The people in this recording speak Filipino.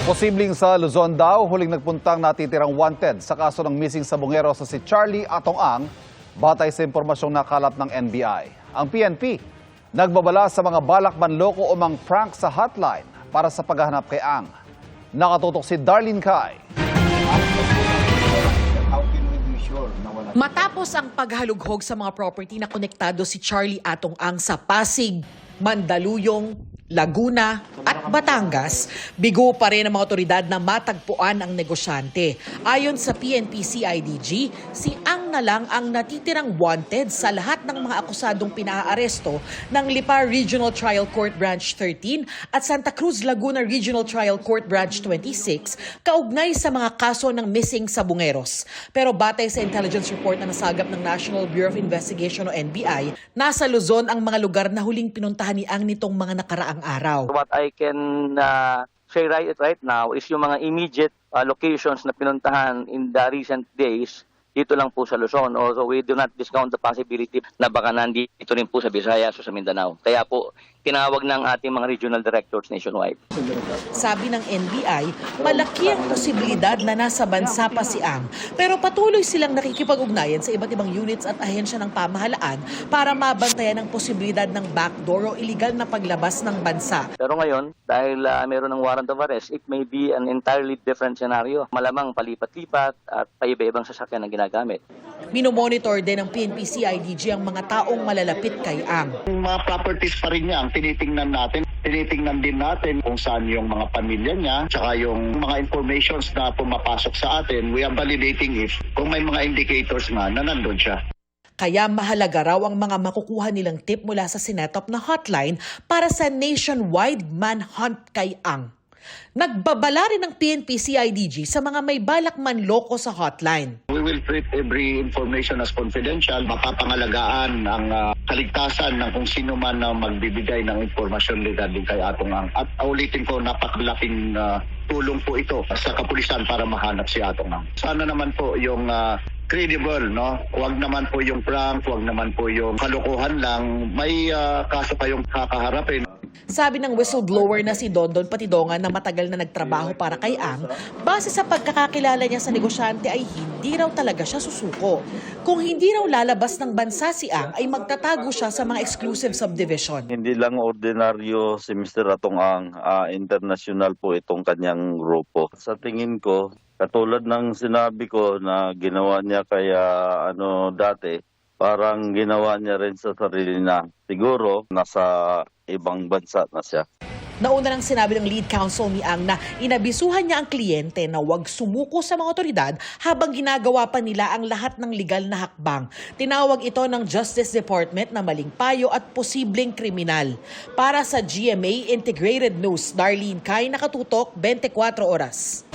Posibleng sa Luzon daw, huling nagpuntang natitirang wanted sa kaso ng missing sabongero sa si Charlie Atong-Ang, batay sa impormasyong nakalat ng NBI. Ang PNP, nagbabala sa mga balak manloko o mang prank sa hotline para sa paghahanap kay Ang. Nakatutok si Darlene Kai. Matapos ang paghalughog sa mga property na konektado si Charlie Atong-Ang sa Pasig, Mandaluyong, Laguna at Batangas, bigo pa rin ang mga otoridad na matagpuan ang negosyante. Ayon sa PNP-CIDG, si Ang na lang ang natitirang wanted sa lahat ng mga akusadong pinaaresto ng Lipa Regional Trial Court Branch 13 at Santa Cruz Laguna Regional Trial Court Branch 26 kaugnay sa mga kaso ng missing sabongeros. Pero batay sa intelligence report na nasagap ng National Bureau of Investigation o NBI, nasa Luzon ang mga lugar na huling pinuntahan ni Ang nitong mga nakaraang araw. What I can say right now is yung mga immediate locations na pinuntahan in the recent days dito lang po sa Luzon. Also, we do not discount the possibility na baka nandito rin po sa Visayas o sa Mindanao. Kaya po, tinawag ng ating mga regional directors nationwide. Sabi ng NBI, malaki ang posibilidad na nasa bansa pa si Ang, pero patuloy silang nakikipag-ugnayan sa iba't ibang units at ahensya ng pamahalaan para mabantayan ang posibilidad ng backdoor o iligal na paglabas ng bansa. Pero ngayon, dahil meron ng warrant of arrest, it may be an entirely different scenario. Malamang palipat-lipat at paiba-ibang sasakyan na ginagamit. Minomonitor din ng PNP-CIDG ang mga taong malalapit kay Ang. Yung mga properties pa rin niya ang tinitingnan natin. Tinitingnan din natin kung saan yung mga pamilya niya, tsaka yung mga informations na pumapasok sa atin. We are validating if kung may mga indicators nga na nandun siya. Kaya mahalaga raw ang mga makukuha nilang tip mula sa sinetop na hotline para sa nationwide manhunt kay Ang. Nagbabala rin ng PNP-CIDG sa mga may balak manloko sa hotline. We will treat every information as confidential. Mapapangalagaan ang kaligtasan ng kung sino man na magbibigay ng informasyon regarding kay Atong-Ang. At ulitin ko, napakalaking tulong po ito sa kapulisan para mahanap si Atong-Ang. Sana naman po yung credible, no? Huwag naman po yung prank, huwag naman po yung kalokohan lang. May kaso kayong kakaharapin. Sabi ng whistleblower na si Dondon Patidongan na matagal na nagtrabaho para kay Ang, base sa pagkakakilala niya sa negosyante ay hindi raw talaga siya susuko. Kung hindi raw lalabas ng bansa si Ang ay magtatago siya sa mga exclusive subdivision. Hindi lang ordinaryo si Mr. Atong-Ang, international po itong kanyang grupo. Sa tingin ko, katulad ng sinabi ko na ginawa niya kaya dati, parang ginawa niya rin sa sarili na siguro nasa ibang bansa na siya. Nauna nang sinabi ng lead counsel ni Ang na inabisuhan niya ang kliyente na huwag sumuko sa mga otoridad habang ginagawa pa nila ang lahat ng legal na hakbang. Tinawag ito ng Justice Department na maling payo at posibleng kriminal. Para sa GMA Integrated News, Darlene Kai, nakatutok, 24 oras.